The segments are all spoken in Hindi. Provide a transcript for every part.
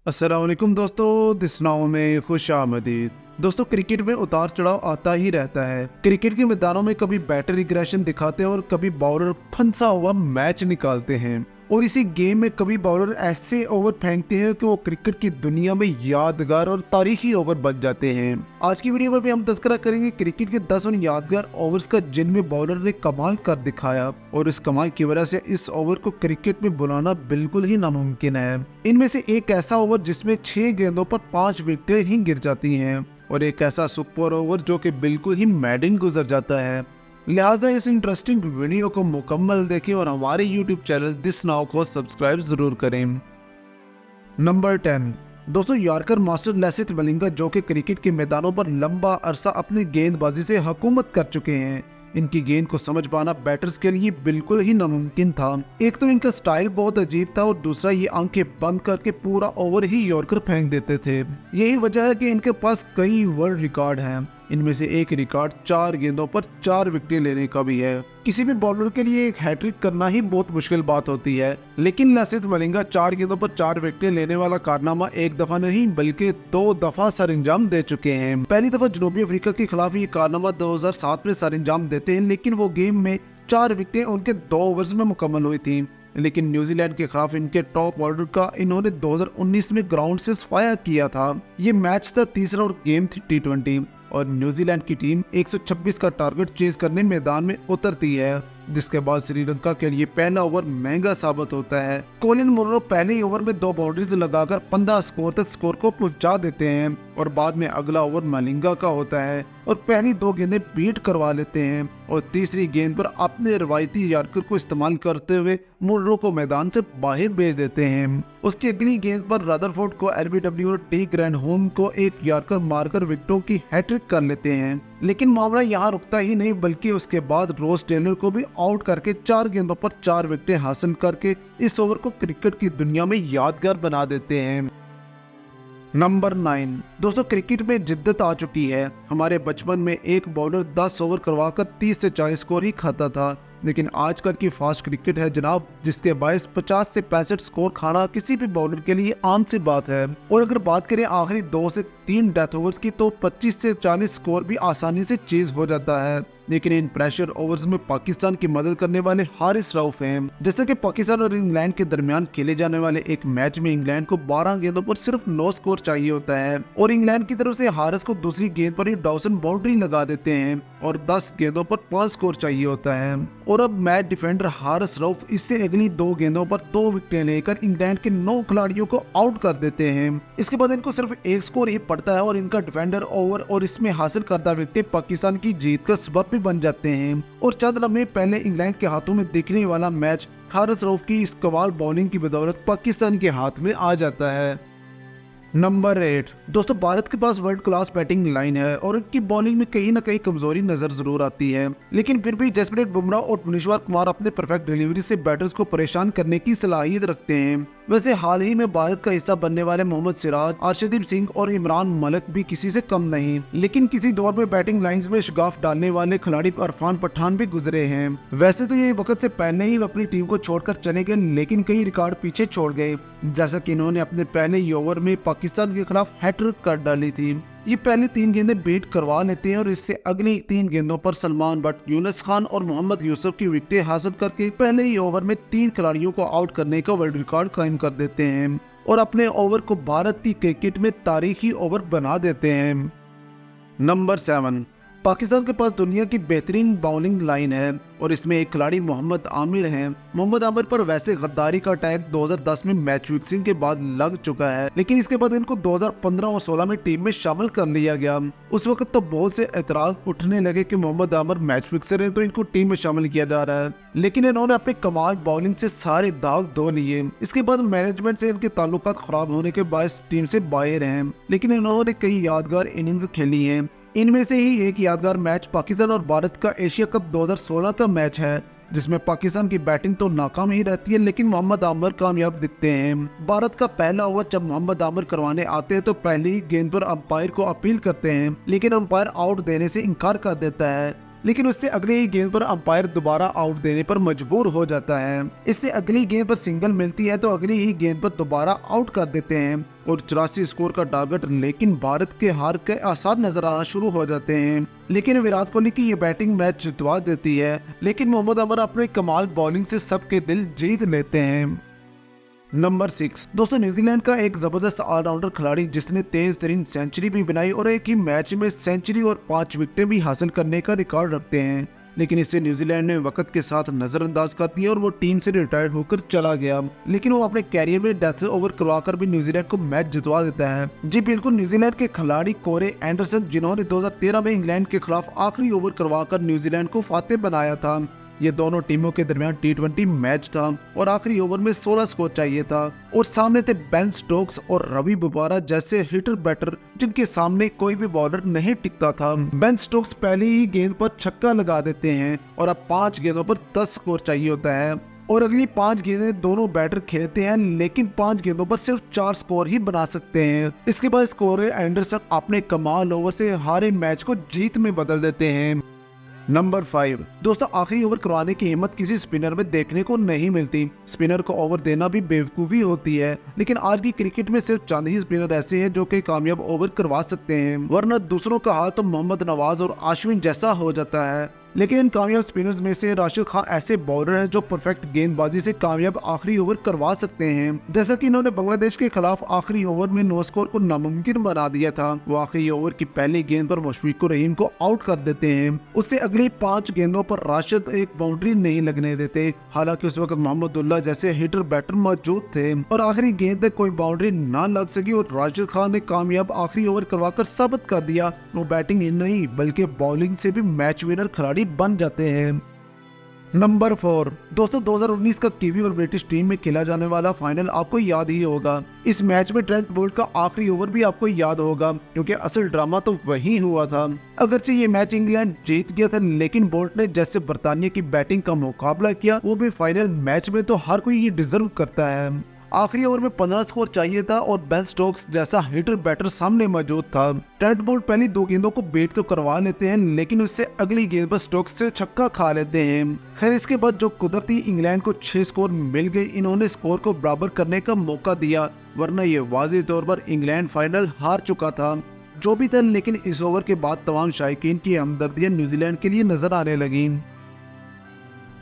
अस्सलाम वालेकुम दोस्तों, दिस नाउ में खुश आमदीद। दोस्तों, क्रिकेट में उतार चढ़ाव आता ही रहता है। क्रिकेट के मैदानों में कभी बैटर एग्रेशन दिखाते हैं और कभी बॉलर फंसा हुआ मैच निकालते हैं। और इसी गेम में कभी बॉलर ऐसे ओवर फेंकते हैं कि वो क्रिकेट की दुनिया में यादगार और तारीखी ओवर बन जाते हैं। आज की वीडियो में भी हम तस्करा करेंगे क्रिकेट के 10 उन यादगार ओवर्स का जिनमें बॉलर ने कमाल कर दिखाया और इस कमाल की वजह से इस ओवर को क्रिकेट में बुलाना बिल्कुल ही नामुमकिन है। इनमें से एक ऐसा ओवर जिसमें 6 गेंदों पर 5 विकेटें ही गिर जाती हैं और एक ऐसा सुपर ओवर जो कि बिल्कुल ही मैडिन गुजर जाता है। लिहाजा इस इंटरेस्टिंग वीडियो को मुकम्मल देखें और हमारे YouTube चैनल दिस नाउ को सब्सक्राइब जरूर करें। नंबर 10 दोस्तों, यॉर्कर मास्टर लसिथ मलिंगा जो कि क्रिकेट के मैदानों पर लंबा अरसा अपनी गेंदबाजी से हुकूमत कर चुके हैं। इनकी गेंद को समझ पाना बैटर्स के लिए बिल्कुल ही नामुमकिन था। एक तो इनका स्टाइल बहुत अजीब था और दूसरा ये आंखें बंद करके पूरा ओवर ही यॉर्कर फेंक देते थे। यही वजह है कि इनके पास कई वर्ल्ड रिकॉर्ड हैं। इनमें से एक रिकॉर्ड 4 गेंदों पर 4 विकेटें लेने का भी है। किसी भी बॉलर के लिए एक हैट्रिक करना ही बहुत मुश्किल बात होती है, लेकिन लसिथ मलिंगा 4 गेंदों पर 4 विकेटें लेने वाला कारनामा एक दफा नहीं बल्कि 2 दफा सरंजाम दे चुके हैं। पहली दफा जनूबी अफ्रीका के खिलाफ ये कारनामा 2007 में सरंजाम देते हैं, लेकिन वो गेम में 4 विकेटें उनके 2 ओवर्स में मुकम्मल हुई थी। लेकिन न्यूजीलैंड के खिलाफ इनके टॉप ऑर्डर का इन्होंने 2019 में ग्राउंड से फायर किया था। ये मैच था तीसरा और गेम थी T20 और न्यूजीलैंड की टीम 126 का टारगेट चेज करने मैदान में उतरती है, जिसके बाद श्रीलंका के लिए पहला ओवर महंगा साबित होता है। कोलिन मुनरो पहले ही ओवर में 2 बाउंड्रीज लगाकर 15 स्कोर तक स्कोर को पहुंचा देते हैं और बाद में अगला ओवर मलिंगा का होता है और पहली 2 गेंदें बीट करवा लेते हैं और तीसरी गेंद पर अपने रवायती यॉर्कर को इस्तेमाल करते हुए मुनरो को मैदान से बाहर भेज देते हैं। उसकी अगली गेंद पर रदरफोर्ड को LBW और टी ग्रैंडहोम को एक यॉर्कर मारकर विकेटों की हैट्रिक कर लेते हैं। लेकिन मामला यहाँ रुकता ही नहीं बल्कि उसके बाद रोस टेलर को भी आउट करके 4 गेंदों पर 4 विकेटें हासिल करके इस ओवर को क्रिकेट की दुनिया में यादगार बना देते हैं। नंबर 9 दोस्तों, क्रिकेट में जिद्दत आ चुकी है। हमारे बचपन में एक बॉलर 10 ओवर करवाकर 30 से 40 स्कोर ही खाता था, लेकिन आजकल की फास्ट क्रिकेट है जनाब, जिसके बायस 50 से 65 स्कोर खाना किसी भी बॉलर के लिए आम सी बात है। और अगर बात करें आखिरी 2 से 3 डेथ ओवर्स की तो 25 से 40 स्कोर भी आसानी से चेज हो जाता है। लेकिन इन प्रेशर ओवर्स में पाकिस्तान की मदद करने वाले हारिस रऊफ हैं। जैसे कि पाकिस्तान और इंग्लैंड के दरमियान खेले जाने वाले एक मैच में इंग्लैंड को 12 गेंदों पर सिर्फ 9 स्कोर चाहिए होता है और इंग्लैंड की तरफ से हारिस को दूसरी गेंद पर ही डॉसन बाउंड्री लगा देते हैं और 10 गेंदों पर 5 स्कोर चाहिए होता है। और अब मैच डिफेंडर हारिस रऊफ इससे अगली 2 गेंदों पर 2 विकेटें लेकर इंग्लैंड के 9 खिलाड़ियों को आउट कर देते हैं। इसके बाद इनको सिर्फ 1 स्कोर ही पड़ता है और इनका डिफेंडर ओवर और इसमें हासिल करता विकेट पाकिस्तान की जीत का सबब भी बन जाते हैं। और चंद लम्हे पहले इंग्लैंड के हाथों में दिखने वाला मैच हारिस रऊफ की इस कमाल बॉलिंग की बदौलत पाकिस्तान के हाथ में आ जाता है। नंबर 8 दोस्तों, भारत के पास वर्ल्ड क्लास बैटिंग लाइन है और इनकी बॉलिंग में कहीं ना कहीं कमजोरी नजर जरूर आती है, लेकिन फिर भी जसप्रीत बुमराह और भुवनेश्वर कुमार अपने परफेक्ट डिलीवरी से बैटर्स को परेशान करने की सलाहियत रखते हैं। वैसे हाल ही में भारत का हिस्सा बनने वाले मोहम्मद सिराज, अर्शदीप सिंह और इमरान मलिक भी किसी से कम नहीं, लेकिन किसी दौर में बैटिंग लाइंस में शगाफ डालने वाले खिलाड़ी इरफान पठान भी गुजरे हैं। वैसे तो ये वक्त से पहले ही अपनी टीम को छोड़कर चले गए, लेकिन कई रिकॉर्ड पीछे छोड़ गए, जैसा कि इन्होंने अपने पहले ही ओवर में पाकिस्तान के खिलाफ हैट्रिक कर डाली थी। ये पहले 3 गेंदें बीट करवा लेते हैं और इससे अगली 3 गेंदों पर सलमान बट, यूनुस खान और मोहम्मद यूसुफ की विकेटें हासिल करके पहले ही ओवर में 3 खिलाड़ियों को आउट करने का वर्ल्ड रिकॉर्ड कायम कर देते हैं और अपने ओवर को भारत की क्रिकेट में तारीखी ओवर बना देते हैं। नंबर 7 पाकिस्तान के पास दुनिया की बेहतरीन बॉलिंग लाइन है और इसमें एक खिलाड़ी मोहम्मद आमिर हैं। मोहम्मद आमिर पर वैसे गद्दारी का टैग 2010 में मैच फिक्सिंग के बाद लग चुका है, लेकिन इसके बाद इनको 2015 और 16 में टीम में शामिल कर लिया गया। उस वक्त तो बहुत से एतराज उठने लगे कि मोहम्मद आमिर मैच फिक्सर है तो इनको टीम में शामिल किया जा रहा है, लेकिन इन्होंने अपने कमाल बॉलिंग से सारे दाग धो लिए। इसके बाद मैनेजमेंट से इनके ताल्लुकात खराब होने के बायस टीम से बाहर हैं, लेकिन इन्होंने कई यादगार इनिंग्स खेली हैं। इनमें से ही एक यादगार मैच पाकिस्तान और भारत का एशिया कप 2016 का मैच है, जिसमें पाकिस्तान की बैटिंग तो नाकाम ही रहती है लेकिन मोहम्मद आमिर कामयाब दिखते हैं। भारत का पहला ओवर जब मोहम्मद आमिर करवाने आते हैं तो पहली ही गेंद पर अंपायर को अपील करते हैं, लेकिन अंपायर आउट देने से इनकार कर देता है। लेकिन उससे अगले ही गेंद पर अंपायर दोबारा आउट देने पर मजबूर हो जाता है। इससे अगली गेंद पर सिंगल मिलती है तो अगली ही गेंद पर दोबारा आउट कर देते हैं और 84 स्कोर का टारगेट, लेकिन भारत के हार के आसार नजर आना शुरू हो जाते हैं। लेकिन विराट कोहली की ये बैटिंग मैच जितवा देती है, लेकिन मोहम्मद अमर अपने कमाल बॉलिंग से सबके दिल जीत लेते हैं। नंबर 6 दोस्तों, न्यूजीलैंड का एक जबरदस्त ऑलराउंडर खिलाड़ी जिसने तेज तरीन सेंचुरी भी बनाई और एक ही मैच में सेंचुरी और 5 विकेटें भी हासिल करने का रिकॉर्ड रखते हैं, लेकिन इसे न्यूजीलैंड ने वक्त के साथ नजरअंदाज कर दिया और वो टीम से रिटायर्ड होकर चला गया। लेकिन वो अपने कैरियर में डेथ ओवर करवाकर भी न्यूजीलैंड को मैच जितवा देता है। जी बिल्कुल, न्यूजीलैंड के खिलाड़ी कोरे एंडरसन, जिन्होंने 2013 में इंग्लैंड के खिलाफ आखिरी ओवर करवाकर न्यूजीलैंड को फातेह बनाया था। ये दोनों टीमों के दरमियान T20 मैच था और आखिरी ओवर में 16 स्कोर चाहिए था और सामने थे बेन स्टोक्स और रवि बुबारा जैसे हिटर बैटर, जिनके सामने कोई भी बॉलर नहीं टिकता था। बेन स्टोक्स पहली ही गेंद पर छक्का लगा देते हैं और अब 5 गेंदों पर 10 स्कोर चाहिए होता है और अगली 5 गेंदें दोनों बैटर खेलते हैं, लेकिन 5 गेंदों पर सिर्फ 4 स्कोर ही बना सकते हैं। इसके बाद स्कोर एंडरसन अपने कमाल ओवर से हारे मैच को जीत में बदल देते हैं। नंबर 5 दोस्तों, आखिरी ओवर करवाने की हिम्मत किसी स्पिनर में देखने को नहीं मिलती। स्पिनर को ओवर देना भी बेवकूफ़ी होती है, लेकिन आज की क्रिकेट में सिर्फ चंद ही स्पिनर ऐसे हैं जो कि कामयाब ओवर करवा सकते हैं, वरना दूसरों का हाल तो मोहम्मद नवाज और अश्विन जैसा हो जाता है। लेकिन इन कामयाब स्पिनर्स में से राशिद खान ऐसे बॉलर हैं जो परफेक्ट गेंदबाजी से कामयाब आखिरी ओवर करवा सकते हैं, जैसा कि इन्होंने बांग्लादेश के खिलाफ आखिरी ओवर में 9 स्कोर को नामुमकिन बना दिया था। वो आखिरी ओवर की पहली गेंद पर मुशफिकुर रहीम को आउट कर देते हैं। उससे अगली 5 गेंदों पर राशिद एक बाउंड्री नहीं लगने देते, हालांकि उस वक्त मोहम्मदुल्लाह जैसे हिटर बैटर मौजूद थे और आखिरी गेंद तक कोई बाउंड्री ना लग सकी और राशिद खान ने कामयाब आखिरी ओवर करवाकर साबित कर दिया वो बैटिंग ही नहीं बल्कि बॉलिंग से भी मैच विनर खिलाड़ी बन जाते हैं। नंबर 4 दोस्तों, 2019 का कीवी और ब्रिटिश टीम में खेला जाने वाला फाइनल आपको याद ही होगा। इस मैच में ट्रेंट बोल्ट का आखिरी ओवर भी आपको याद होगा, क्योंकि असल ड्रामा तो वही हुआ था। अगरचे ये मैच इंग्लैंड जीत गया था, लेकिन बोल्ट ने जैसे बर्तानिया की बैटिंग का मुकाबला किया, वो भी फाइनल मैच में, तो हर कोई ये डिजर्व करता है। आखिरी ओवर में 15 स्कोर चाहिए था और बेन स्टोक्स जैसा हिटर बैटर सामने मौजूद था। ट्रेंट बोल्ट पहली 2 गेंदों को बेट तो करवा लेते हैं, लेकिन उससे अगली गेंद पर स्टोक्स से छक्का खा लेते हैं। खैर, इसके बाद जो कुदरती इंग्लैंड को 6 स्कोर मिल गए, इन्होंने स्कोर को बराबर करने का मौका दिया, वरना ये वाज़ेह तौर पर इंग्लैंड फाइनल हार चुका था। जो भी था, लेकिन इस ओवर के बाद तमाम शायकीन की हमदर्दियां न्यूजीलैंड के लिए नजर आने लगी।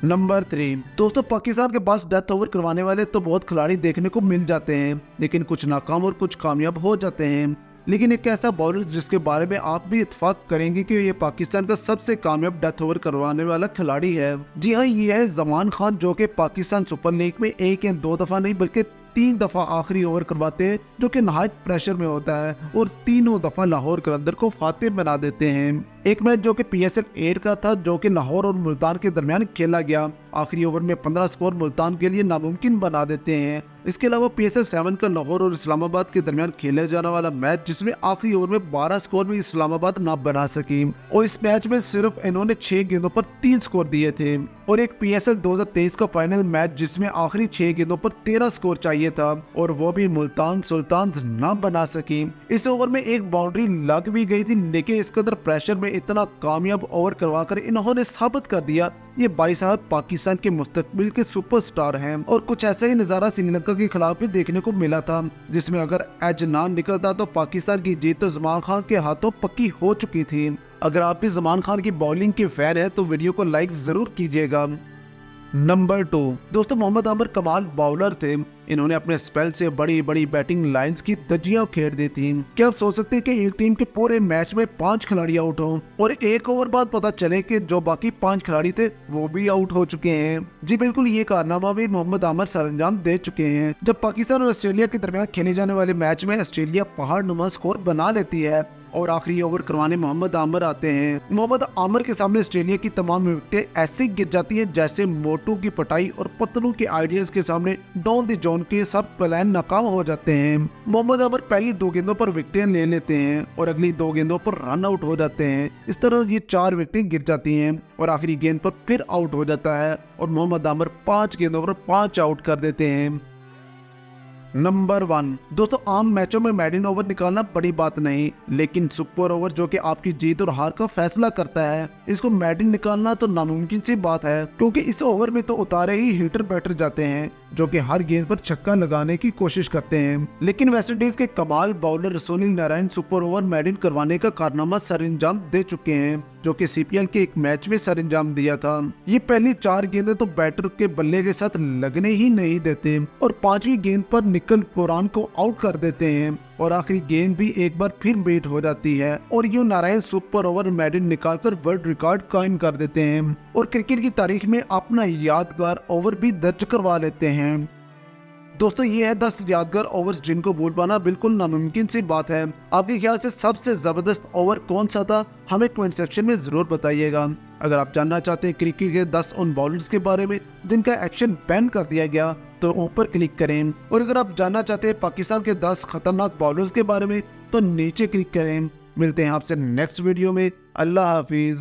नंबर 3 दोस्तों, पाकिस्तान के पास डेथ ओवर करवाने वाले तो बहुत खिलाड़ी देखने को मिल जाते हैं, लेकिन कुछ नाकाम और कुछ कामयाब हो जाते हैं। लेकिन एक ऐसा बॉलर जिसके बारे में आप भी इत्तेफाक करेंगे कि ये पाकिस्तान का सबसे कामयाब डेथ ओवर करवाने वाला खिलाड़ी है। जी हाँ, ये है जमान खान, जो कि पाकिस्तान सुपर लीग में 1 या 2 दफा नहीं बल्कि 3 दफा आखिरी ओवर करवाते हैं, जो कि नहायत प्रेशर में होता है और तीनों दफा लाहौर कलंदर को फातेह बना देते हैं। एक मैच जो कि PSL 8 का था, जो कि लाहौर और मुल्तान के दरमियान खेला गया, आखिरी ओवर में 15 स्कोर मुल्तान के लिए नामुमकिन बना देते हैं। इसके अलावा PSL 7 का लाहौर और इस्लामाबाद के दरमियान खेले जाने वाला मैच, जिसमें आखिरी ओवर में 12 स्कोर भी इस्लामाबाद ना बना सकी और इस मैच में सिर्फ इन्होंने 6 गेंदों पर 3 स्कोर दिए थे। और एक PSL 2023 का फाइनल मैच जिसमें आखिरी 6 गेंदों पर 13 स्कोर चाहिए था और वो भी मुल्तान सुल्तान्स ना बना सकी। इस ओवर में एक बाउंड्री लग भी गई थी, लेकिन इस कदर प्रेशर में इतना कामयाब ओवर करवाकर इन्होंने साबित कर दिया ये भाई साहब पाकिस्तान के मुस्तकबिल के सुपरस्टार हैं। और कुछ ऐसा ही नज़ारा श्रीलंका के खिलाफ भी देखने को मिला था, जिसमें अगर एज ना निकलता तो पाकिस्तान की जीत तो जमान खान के हाथों पक्की हो चुकी थी। अगर आप भी जमान खान की बॉलिंग के फैन है तो वीडियो को लाइक जरूर कीजिएगा। नंबर 2 दोस्तों, मोहम्मद आमिर कमाल बॉलर थे। इन्होंने अपने स्पेल से बड़ी बड़ी बैटिंग लाइंस की धज्जियां खेड़ दी थी। क्या आप सोच सकते हैं कि एक टीम के पूरे मैच में 5 खिलाड़ी आउट हों और 1 ओवर बाद पता चले कि जो बाकी 5 खिलाड़ी थे वो भी आउट हो चुके हैं। जी बिल्कुल, ये कारनामा भी मोहम्मद आमिर सरअंजाम दे चुके हैं। जब पाकिस्तान और ऑस्ट्रेलिया के दरमियान खेले जाने वाले मैच में ऑस्ट्रेलिया पहाड़ नुमा स्कोर बना लेती है और आखिरी ओवर करवाने मोहम्मद आमिर आते हैं। मोहम्मद आमिर के सामने ऑस्ट्रेलिया की तमाम विकेटें ऐसे गिर जाती हैं जैसे मोटू की पटाई और पतलू के आइडियाज के सामने डॉन द जॉन के सब प्लान नाकाम हो जाते हैं। मोहम्मद आमिर पहली 2 गेंदों पर विकेटें ले लेते हैं और अगली 2 गेंदों पर रन आउट हो जाते हैं। इस तरह ये 4 विकेटें गिर जाती हैं और आखिरी गेंद पर फिर आउट हो जाता है और मोहम्मद आमिर 5 गेंदों पर 5 आउट कर देते हैं। नंबर 1 दोस्तों, आम मैचों में मेडिन ओवर निकालना बड़ी बात नहीं, लेकिन सुपर ओवर जो कि आपकी जीत और हार का फैसला करता है, इसको मेडिन निकालना तो नामुमकिन सी बात है, क्योंकि इस ओवर में तो उतारे ही हिटर बैटर जाते हैं जो कि हर गेंद पर छक्का लगाने की कोशिश करते हैं। लेकिन वेस्टइंडीज के कमाल bowler Sunil Narine super over maiden करवाने का कारनामा सरंजाम दे चुके हैं, जो कि सीपीएल के एक मैच में सरंजाम दिया था। ये पहली 4 गेंदें तो बैटर के बल्ले के साथ लगने ही नहीं देते और 5वीं गेंद पर निकल पुरान को आउट कर देते हैं और आखिरी गेंद भी एक बार फिर बेट हो जाती है और यूं नारायण सुपर ओवर मेडिन निकालकर वर्ल्ड रिकॉर्ड कायम कर देते हैं और क्रिकेट की तारीख में अपना यादगार ओवर भी दर्ज करवा लेते हैं। दोस्तों, ये है 10 यादगार ओवर्स जिनको भूल पाना बिल्कुल नामुमकिन सी बात है। आपके ख्याल से सबसे जबरदस्त ओवर कौन सा था, हमें कमेंट सेक्शन में जरूर बताइएगा। अगर आप जानना चाहते हैं क्रिकेट के 10 उन बॉलर्स के बारे में जिनका एक्शन बैन कर दिया गया तो ऊपर क्लिक करें, और अगर आप जानना चाहते हैं पाकिस्तान के 10 खतरनाक बॉलर्स के बारे में तो नीचे क्लिक करें। मिलते हैं आपसे नेक्स्ट वीडियो में। अल्लाह हाफिज।